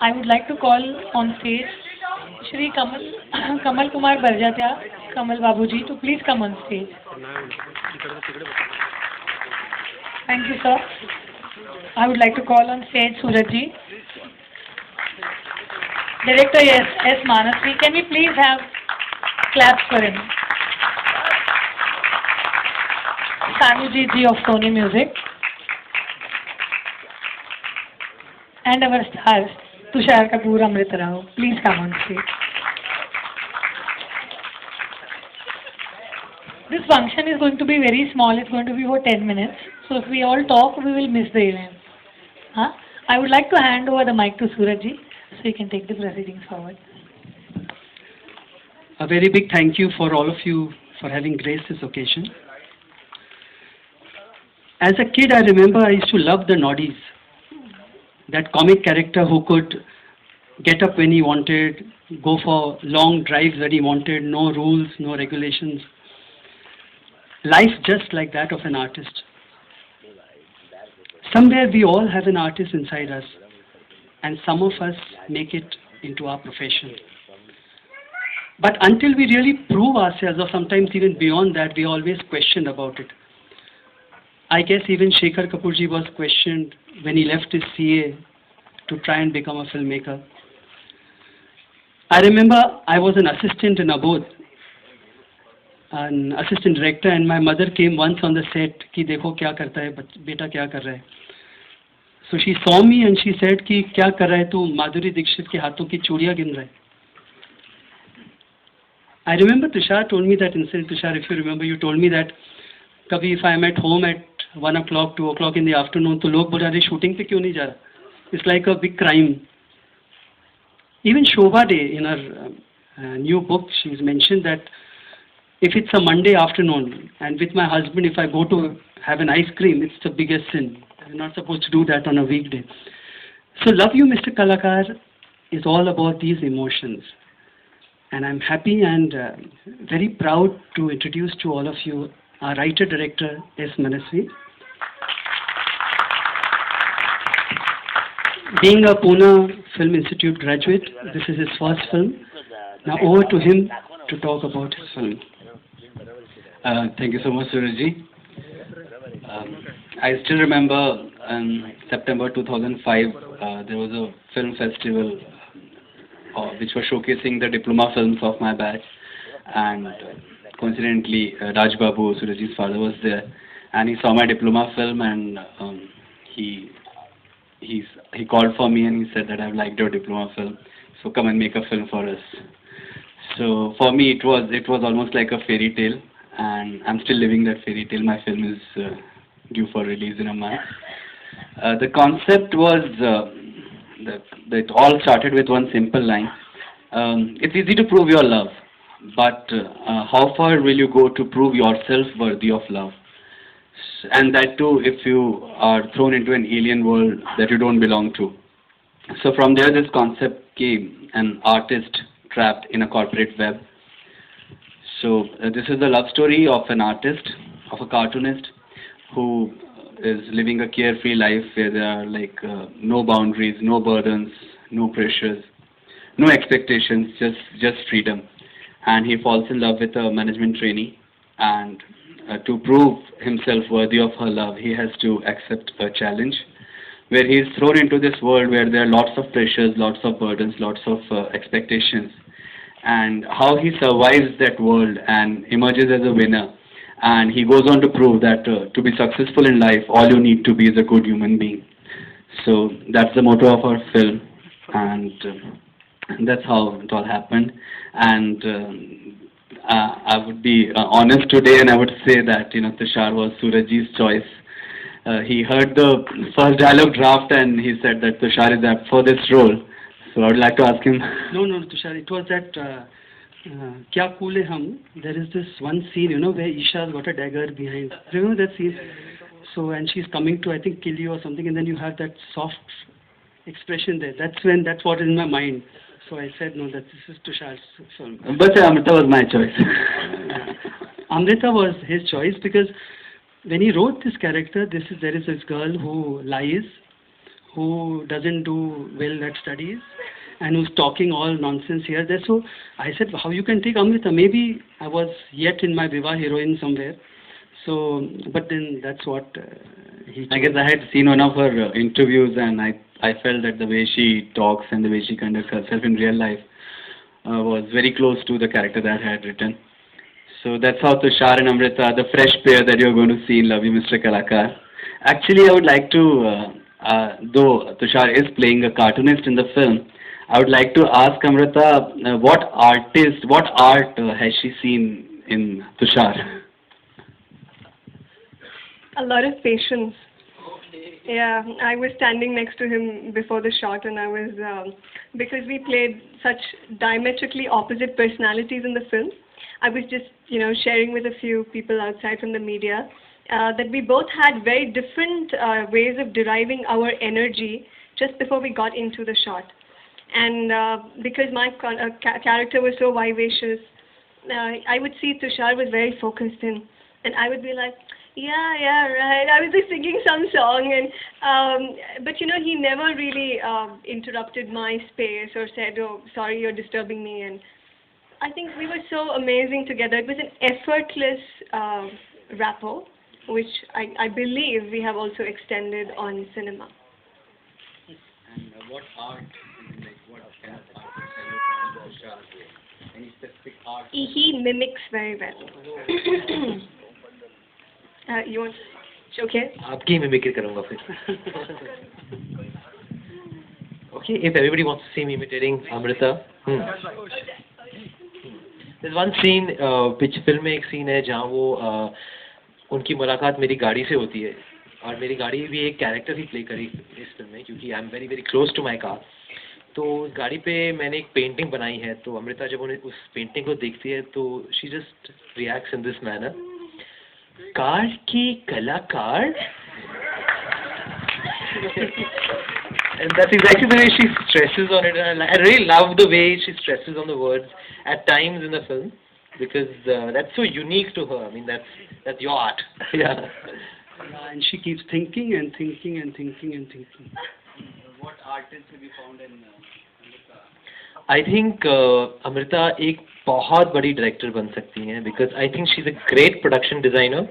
I would like to call on stage Shri Kamal Kumar Barjatya, Kamal Babuji, to please come on stage. Thank you, sir. I would like to call on stage Surajji. Director S. Manasvi, can we please have claps for him? Sanujit ji of Sony Music. And our stars, Tushar Kapoor, Amrita Rao. Please come on stage. This function is going to be very small. It's going to be for 10 minutes. So if we all talk, we will miss the event. Huh? I would like to hand over the mic to Surajji so he can take the proceedings forward. A very big thank you for all of you for having graced this occasion. As a kid, I remember I used to love the Noddies, that comic character who could get up when he wanted, go for long drives when he wanted, no rules, no regulations. Life just like that of an artist. Somewhere we all have an artist inside us, and some of us make it into our profession. But until we really prove ourselves, or sometimes even beyond that, we always question about it. I guess even Shekhar Kapoorji was questioned when he left his CA to try and become a filmmaker. I remember I was an assistant in Abodh, an assistant director, and my mother came once on the set कि देखो क्या करता है बेटा क्या कर रहा है. So she saw me and she said कि क्या कर रहा है तू, माधुरी दीक्षित के हाथों की चूड़ियां गिन रहा है. I remember Tushar told me that incident. Tushar, if you remember, you told me that कभी if I am at home at 1 o'clock, 2 o'clock in the afternoon, तो लोग बोल रहे shooting पे क्यों नहीं जा रहा? It's like a big crime. Even Shobha Day, in her new book, she's mentioned that if it's a Monday afternoon and with my husband, if I go to have an ice cream, it's the biggest sin. I'm not supposed to do that on a weekday. So Love You, Mr. Kalakar is all about these emotions. And I'm happy and very proud to introduce to all of you our writer-director, S. Manasvi. Being a Pune Film Institute graduate, this is his first film. Now over to him to talk about his film. Thank you so much, Surajji. I still remember in September 2005, there was a film festival which was showcasing the diploma films of my batch, and coincidentally, Raj Babu, Surajji's father, was there, and he saw my diploma film, and he called for me and he said that I've liked your diploma film, so come and make a film for us. So for me, it was almost like a fairy tale, and I'm still living that fairy tale. My film is due for release in a month. The concept was that all started with one simple line. It's easy to prove your love, but how far will you go to prove yourself worthy of love? And that too if you are thrown into an alien world that you don't belong to. So from there this concept came, an artist trapped in a corporate web. So this is the love story of an artist, of a cartoonist who is living a carefree life where there are like no boundaries, no burdens, no pressures, no expectations, just freedom. And he falls in love with a management trainee, and to prove himself worthy of her love, he has to accept a challenge where he is thrown into this world where there are lots of pressures, lots of burdens, lots of expectations, and how he survives that world and emerges as a winner. And he goes on to prove that to be successful in life, all you need to be is a good human being. So that's the motto of our film, and that's how it all happened. And I would be honest today, and I would say that Tushar was Surajji's choice. He heard the first dialogue draft, and he said that Tushar is apt for this role. So I would like to ask him. No, Tushar. It was that Kya Cool Hai Hum. There is this one scene, where Isha's got a dagger behind. Remember that scene? So, and she's coming to, I think, kill you or something, and then you have that soft expression there. That's what is in my mind. So I said, no, that this is Tushar's film. But Amrita was my choice. Amrita was his choice because when he wrote this character, there is this girl who lies, who doesn't do well at studies and who's talking all nonsense here there. So I said, how you can take Amrita? Maybe I was yet in my Viva heroine somewhere. So, but then that's what he. I guess I had seen one of her interviews, and I felt that the way she talks and the way she conducts herself in real life was very close to the character that I had written. So that's how Tushar and Amrita, the fresh pair that you're going to see in Love You, Mr. Kalakar. Actually, I would like to, though Tushar is playing a cartoonist in the film, I would like to ask Amrita, what art has she seen in Tushar? A lot of patience. Yeah, I was standing next to him before the shot, and I was, because we played such diametrically opposite personalities in the film, I was just, sharing with a few people outside from the media that we both had very different ways of deriving our energy just before we got into the shot. And because my character was so vivacious, I would see Tushar was very focused in, and I would be like, yeah, right. I was just singing some song, and but he never really interrupted my space or said, "Oh, sorry, you're disturbing me." And I think we were so amazing together. It was an effortless rapport, which I believe we have also extended on cinema. And what art, what kind of art is Tushar? Any specific art? He mimics very well. You want? Okay. आपकी mimicry करूँगा फिर. Okay, if everybody wants to see me imitating Amrita. There's one scene, which film में एक scene है जहाँ वो उनकी मुलाकात मेरी गाड़ी से होती है, और मेरी गाड़ी भी एक कैरेक्टर ही प्ले करी इस फिल्म में, क्योंकि I am very very close to my car. तो उस गाड़ी पे मैंने एक पेंटिंग बनाई है, तो अमृता जब उन्हें उस पेंटिंग को देखती है तो she just reacts in this manner, car की कलाकार. And that's exactly the way she stresses on it, and I really love the way she stresses on the words at times in the film, because that's so unique to her. I mean, that's your art. Yeah. And she keeps thinking and thinking and thinking and thinking. What artists have you found in Amrita? I think Amrita एक बहुत बड़ी director बन सकती हैं, because I think she's a great production designer.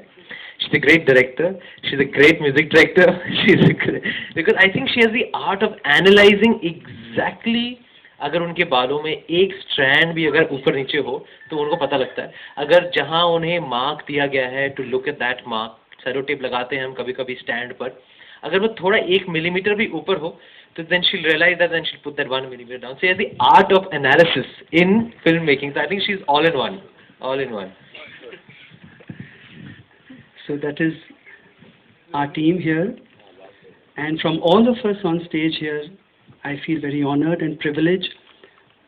She's a great director. She's a great music director. Because I think she has the art of analyzing exactly. अगर उनके बालों में एक स्ट्रैंड भी अगर ऊपर नीचे हो तो उनको पता लगता है. अगर जहाँ उन्हें मार्क दिया गया है to look at that mark, sellotape लगाते हैं हम कभी कभी स्टैंड पर, अगर वो थोड़ा 1 मिलीमीटर भी ऊपर हो तो then she'll realize that, then she'll put that 1 millimeter down. So she has the art of analysis in filmmaking. So I think she's all in one. All in one. So that is our team here, and from all of us on stage here, I feel very honored and privileged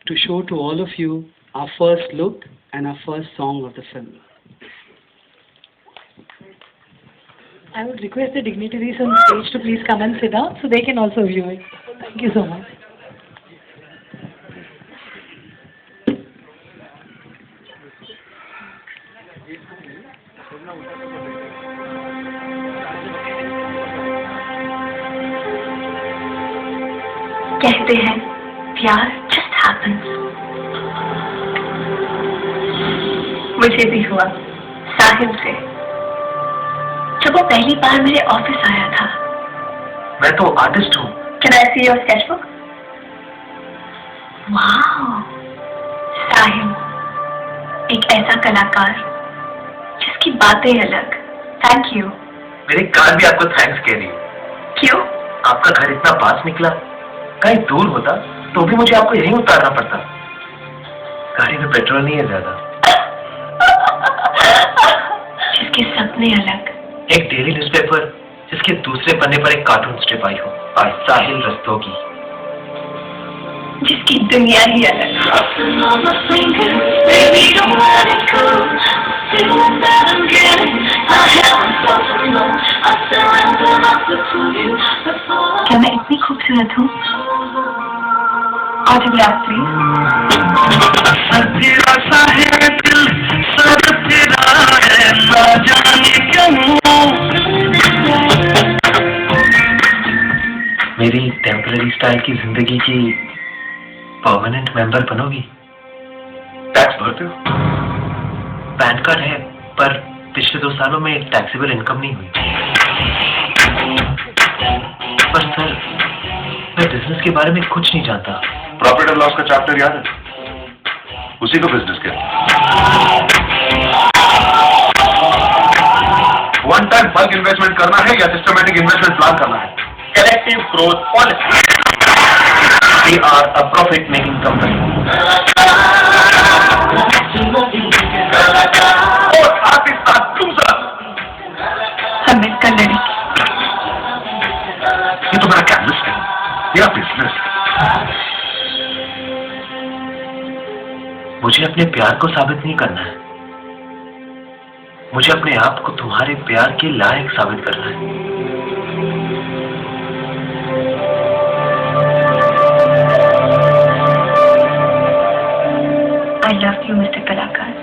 to show to all of you our first look and our first song of the film. I would request the dignitaries on stage to please come and sit down so they can also view it. Thank you so much. कहते हैं प्यार just happens. मुझे भी हुआ साहिल से, जब वो पहली बार मेरे ऑफिस आया था. मैं तो आर्टिस्ट हूँ. Can I see your sketchbook? Wow, साहिल एक ऐसा कलाकार जिसकी बातें अलग. Thank you. मेरी कार भी आपको थैंक्स कह रही है. क्यों? आपका घर इतना पास निकला, कहीं दूर होता तो भी मुझे आपको यहीं उतारना पड़ता. गाड़ी में पेट्रोल नहीं है ज्यादा. जिसके सपने अलग. एक डेली न्यूज़पेपर जिसके दूसरे पन्ने पर एक कार्टून स्ट्रिप आई हो, आज साहिल रस्तोगी. जिसकी दुनिया ही अलग. क्या मैं इतनी खूबसूरत हूँ? Autograph please. मेरी साल की जिंदगी की परमानेंट मेंबर बनोगी? टैक्स भरते हो? पैन कार्ड है, पर पिछले 2 सालों में टैक्सेबल इनकम नहीं हुई। पर सर, मैं बिजनेस के बारे में कुछ नहीं जानता। प्रॉफिट एंड लॉस का चैप्टर याद है? उसी को बिजनेस कहते हैं। वन टाइम बल्क इन्वेस्टमेंट करना है या सिस्टमैटिक इन्वेस्टमेंट प्लान करना है? Collective growth policy. We are a profit-making company. और साथ ही साथ दूसरा, हम इसका लड़की। ये तो मेरा कैनवस है, मेरा बिजनेस। मुझे अपने प्यार को साबित नहीं करना है, मुझे अपने आप को तुम्हारे प्यार के लायक साबित करना है। I love you, Mr. कलाकार।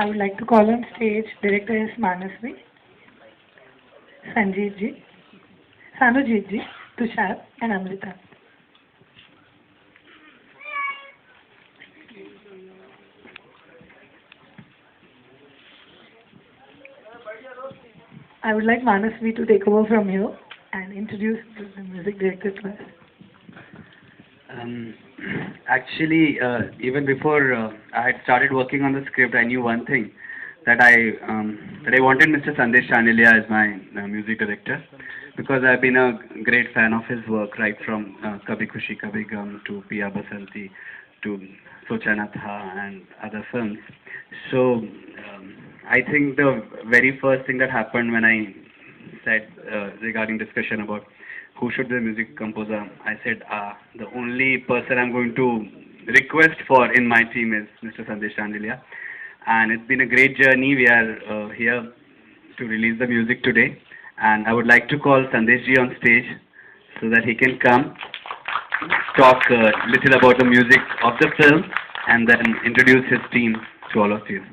I would like to call on stage Director S. Manasvi, Sanjeev ji, Sanujit ji, Tushar and Amrita. I would like Manasvi to take over from here and introduce the music director to us. Actually, even before I had started working on the script, I knew one thing, that I wanted Mr. Sandesh Chanelia as my music director, because I've been a great fan of his work, right from Kabhi Khushi Kabhi Gum to Piya Basanti to Socha Na Tha and other films. So I think the very first thing that happened when I said regarding discussion about who should be the music composer, I said the only person I'm going to request for in my team is Mr. Sandesh Chandelia. And it's been a great journey. We are here to release the music today. And I would like to call Sandesh ji on stage so that he can come, talk a little about the music of the film, and then introduce his team to all of you.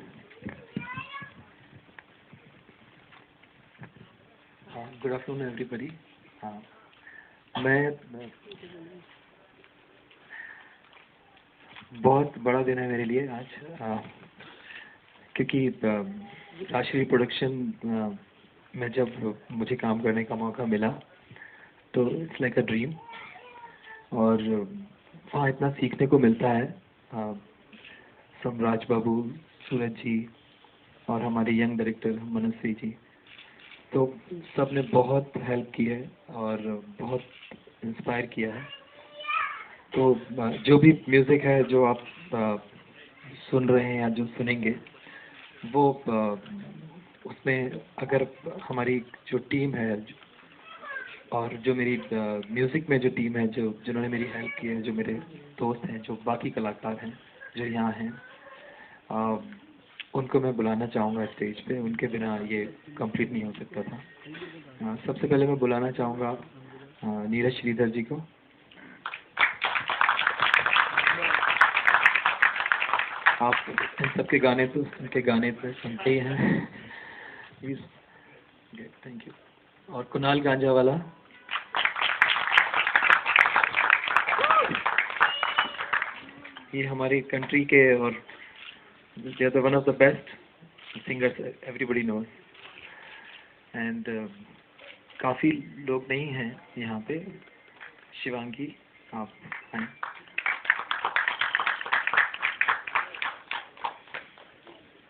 Good afternoon everybody. मैं बहुत बड़ा दिन है मेरे लिए आज, क्योंकि Rajshree production में जब मुझे काम करने का मौका मिला तो इट्स लाइक अ ड्रीम. और वहाँ इतना सीखने को मिलता है फ्रॉम राज बाबू, सूरज जी और हमारे यंग डायरेक्टर मनोज जी. तो सब ने बहुत हेल्प की है और बहुत इंस्पायर किया है. तो जो भी म्यूज़िक है जो आप सुन रहे हैं या जो सुनेंगे वो उसमें अगर हमारी जो टीम है और जो मेरी म्यूज़िक में जो टीम है जो जिन्होंने मेरी हेल्प की है, जो मेरे दोस्त हैं, जो बाकी कलाकार हैं जो यहाँ हैं, उनको मैं बुलाना चाहूँगा स्टेज पे. उनके बिना ये कंप्लीट नहीं हो सकता था. सबसे पहले मैं बुलाना चाहूँगा नीरज श्रीधर जी को. आप इन सबके गाने तो उनके गाने तो सुनते ही हैं. Please, thank you. और कुणाल गांजावाला, ये हमारी कंट्री के और they are one of the best singers everybody knows. and काफ़ी लोग नहीं हैं यहाँ पे. शिवांगी, आप हैं.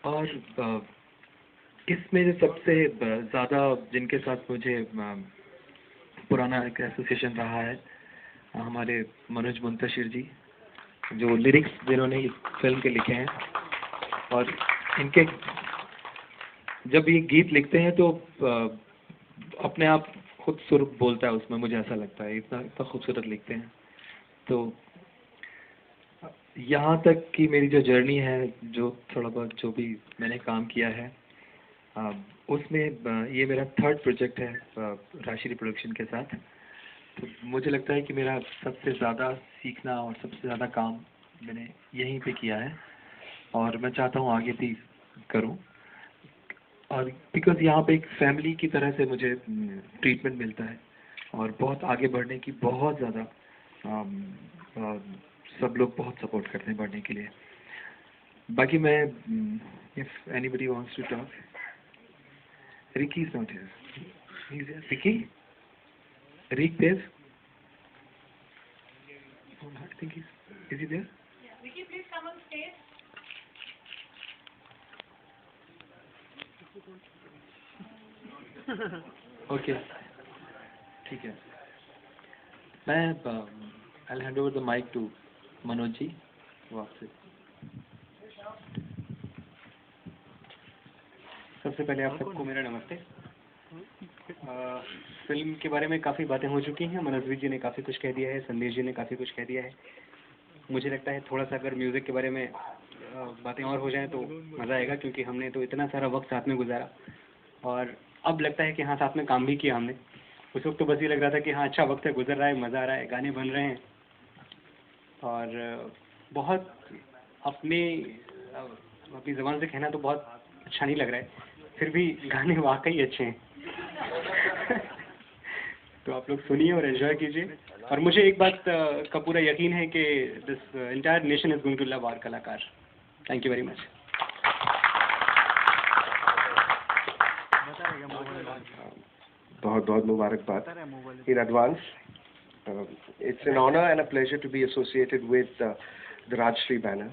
और इसमें जो सबसे ज़्यादा जिनके साथ मुझे पुराना एक एसोसिएशन रहा है, हमारे मनोज मुंतशिर जी, जो लिरिक्स जिन्होंने इस फिल्म के लिखे हैं. और इनके जब ये गीत लिखते हैं तो अपने आप खुद सुर बोलता है उसमें, मुझे ऐसा लगता है. इतना इतना खूबसूरत लिखते हैं. तो यहाँ तक की मेरी जो जर्नी है, जो थोड़ा बहुत जो भी मैंने काम किया है, उसमें ये मेरा 3rd प्रोजेक्ट है राजश्री प्रोडक्शन के साथ. तो मुझे लगता है कि मेरा सबसे ज़्यादा सीखना और सबसे ज़्यादा काम मैंने यहीं पे किया है और मैं चाहता हूँ आगे भी करूँ. और बिकॉज़ यहाँ पे एक फैमिली की तरह से मुझे ट्रीटमेंट मिलता है और बहुत आगे बढ़ने की बहुत ज़्यादा सब लोग बहुत सपोर्ट करते हैं बढ़ने के लिए. बाकी मैं, if anybody wants to talk, Ricky is not here. Ricky, Rick Dev, I think is he there? Vicky, please come on stage. Okay, ठीक है. मैं I hand over the mic to Manoj ji. वो आपसे सबसे पहले आप सबको मेरा नमस्ते. फिल्म के बारे में काफ़ी बातें हो चुकी हैं. मनोज जी ने काफ़ी कुछ कह दिया है, संदेश जी ने काफ़ी कुछ कह दिया है. मुझे लगता है थोड़ा सा अगर म्यूज़िक के बारे में बातें और हो जाएं तो मज़ा आएगा, क्योंकि हमने तो इतना सारा वक्त साथ में गुजारा और अब लगता है कि हाँ साथ में काम भी किया हमने. उस वक्त तो बस ये लग रहा था कि हाँ अच्छा वक्त है, गुजर रहा है, मज़ा आ रहा है, गाने बन रहे हैं और बहुत अपनी ज़बान से कहना तो बहुत अच्छा नहीं लग रहा है, फिर भी गाने वाकई अच्छे हैं. तो आप लोग सुनिए और एंजॉय कीजिए. और मुझे एक बात का पूरा यकीन है कि this entire nation is going to love our kalakar. Thank you very much. बहुत बहुत मुबारकबाद in advance. It's an honor and a pleasure to be associated with the Rajshri banner.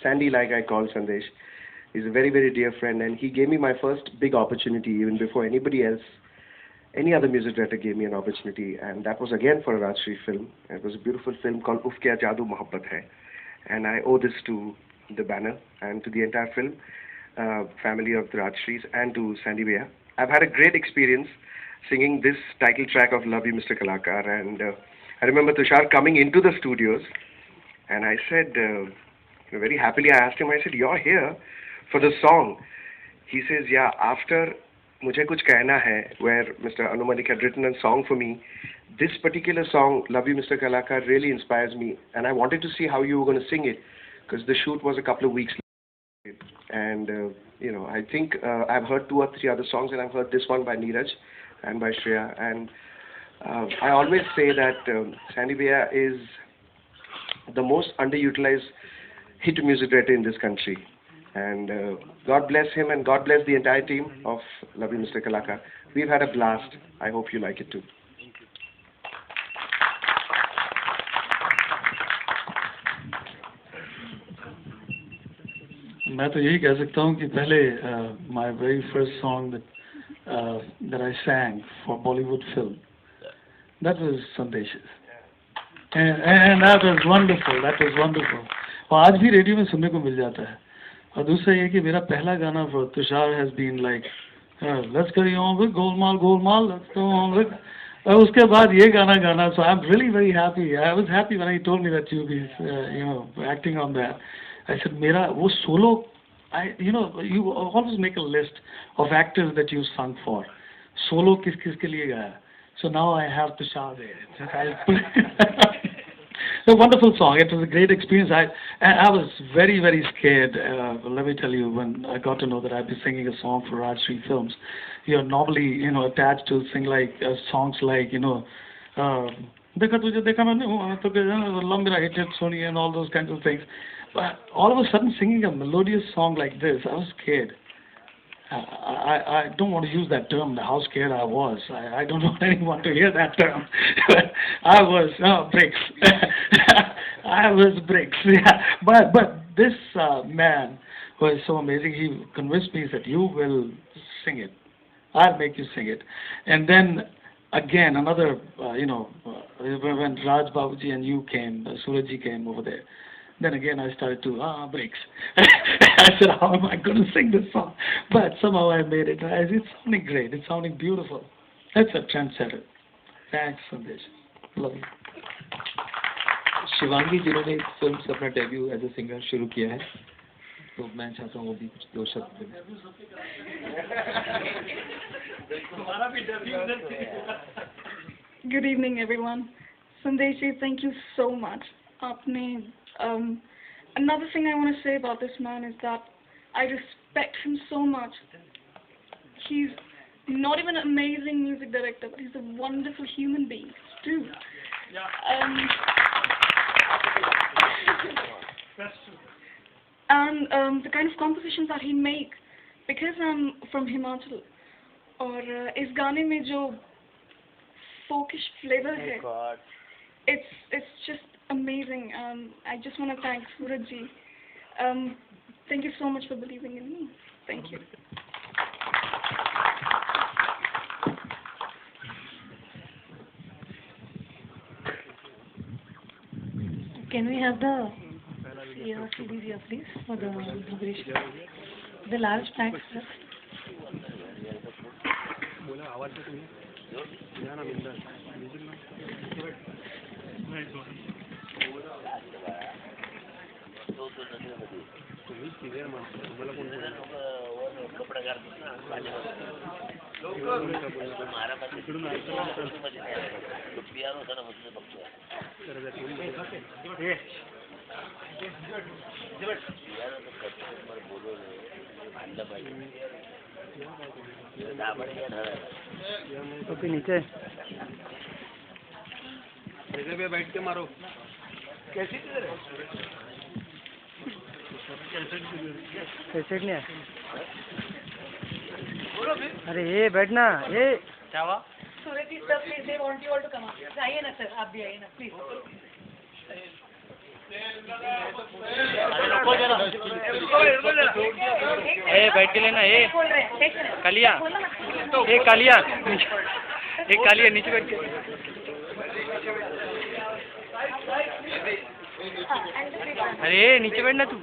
Sandy, like I call Sandesh, is a very, very dear friend, and he gave me my first big opportunity even before anybody else, any other music director gave me an opportunity, and that was again for a Rajshri film. It was a beautiful film called Uf Kya Jadoo Mohabbat Hai, and I owe this to the banner, and to the entire film family of the Rajshrees, and to Sandy Bhaiya. I've had a great experience singing this title track of Love You Mr. Kalakar, and I remember Tushar coming into the studios, and I said, very happily, I asked him, I said, "You're here for the song?" He says, "Yeah, after Mujhe Kuch Kehna Hai, where Mr. Anu Malik had written a song for me, this particular song, Love You Mr. Kalakar, really inspires me, and I wanted to see how you were going to sing it, because the shoot was a couple of weeks later. And, I think I've heard 2 or 3 other songs, and I've heard this one by Neeraj and by Shreya, and I always say that Sandy Bhaiya is the most underutilized hit music director in this country. And God bless him, and God bless the entire team of Love You Mr. Kalakar. We've had a blast. I hope you like it too. मैं तो यही कह सकता हूँ कि पहले my very first song that I sang for Bollywood film, that was Sandeshes, and that was wonderful. और आज भी रेडियो में सुनने को मिल जाता है. और दूसरा ये कि मेरा पहला गाना for Tushar has been like let's carry on with Golmaal, let's go on with. और उसके बाद ये गाना गाना, so I'm really very happy. I was happy when he told me that you'll be acting on that. I said मेरा वो solo, you always make a list of actors that you sung for. Solo किस के लिए गाया. So now I have Tushar there. A wonderful song. It was a great experience. I was very, very scared. Let me tell you, when I got to know that I'd be singing a song for Rajshri Films, you're normally, attached to sing like songs like, देखा तुझे देखा मैंने तो love मेरा hit Sony and all those kinds of things. But all of a sudden, singing a melodious song like this, I was scared. I don't want to use that term, how scared I was. I don't want anyone to hear that term. I was bricks. I was bricks. Yeah. But this man was so amazing. He convinced me that you will sing it. I'll make you sing it. And then again, another, when Raj Babuji and you came, Surajji came over there. Then again I started to, breaks. I said, how am I going to sing this song? But somehow I made it. It's sounding great. It's sounding beautiful. That's a trendsetter. Thanks, Sandesh. Love you. Shivangi जिन्होंने इस film से अपना debut as a singer शुरू किया है, तो मैं चाहता हूँ वो भी कुछ 2 शब्द बोलें. Good evening, everyone. Sandesh ji, thank you so much. Another thing I want to say about this man is that I respect him so much. He's not even an amazing music director, but he's a wonderful human being too. And the kind of compositions that he make, because I'm from Himachal, और इस गाने में जो folkish flavor है, it's just amazing. I just want to thank Surajji. Thank you so much for believing in me. Thank you. Can we have the CDs here, please, for the inauguration? The large packs, sir. नीचे पे बैठ के मारो. कैसी cassette नहीं है. अरे ये बैठना ये क्या हुआ? Suraj ji, sir, please, they want you all to come up. आइए ना sir, आप भी आइए ना, please. ए बैठ के लेना. ए कालिया, ए कालिया, एक कालिया नीचे बैठ के. अरे नीचे बैठना तू.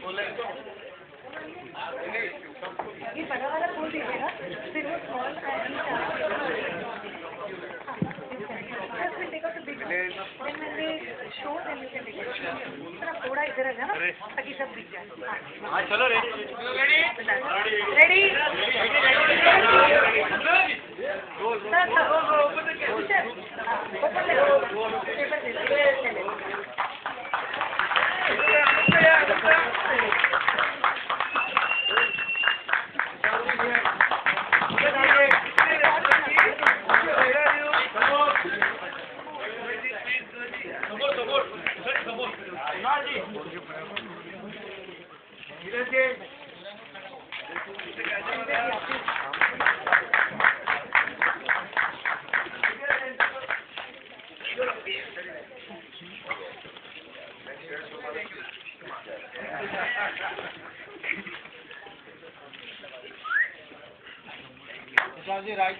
ये बड़ा वाला खोल दीजिएगा, फिर वो small थोड़ा इधर आ जाना ताकि सब दिख जाए. हाँ चलो ready. Ready. Right.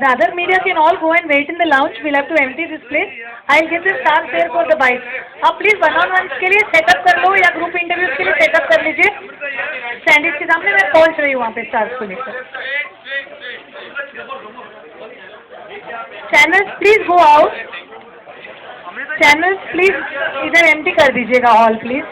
The other media can all go and wait in the lounge. We'll have to empty this place. I'll get the staff there for the bite. आप प्लीज वन ऑन वन के लिए setup कर लो या group interviews के लिए setup कर लीजिए. Sandwich के सामने मैं पहुंच रही हूँ वहाँ पे स्टार्स को लेकर. Channels please go out. Channels please इधर एम्प्टी कर दीजिएगा हॉल प्लीज.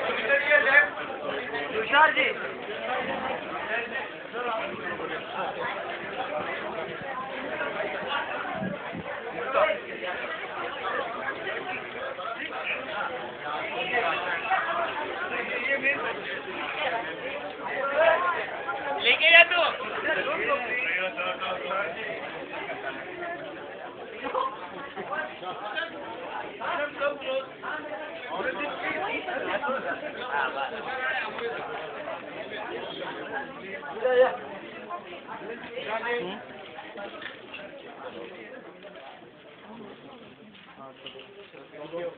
लेके जा तू.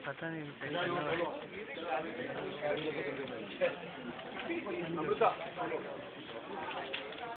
पता नहीं.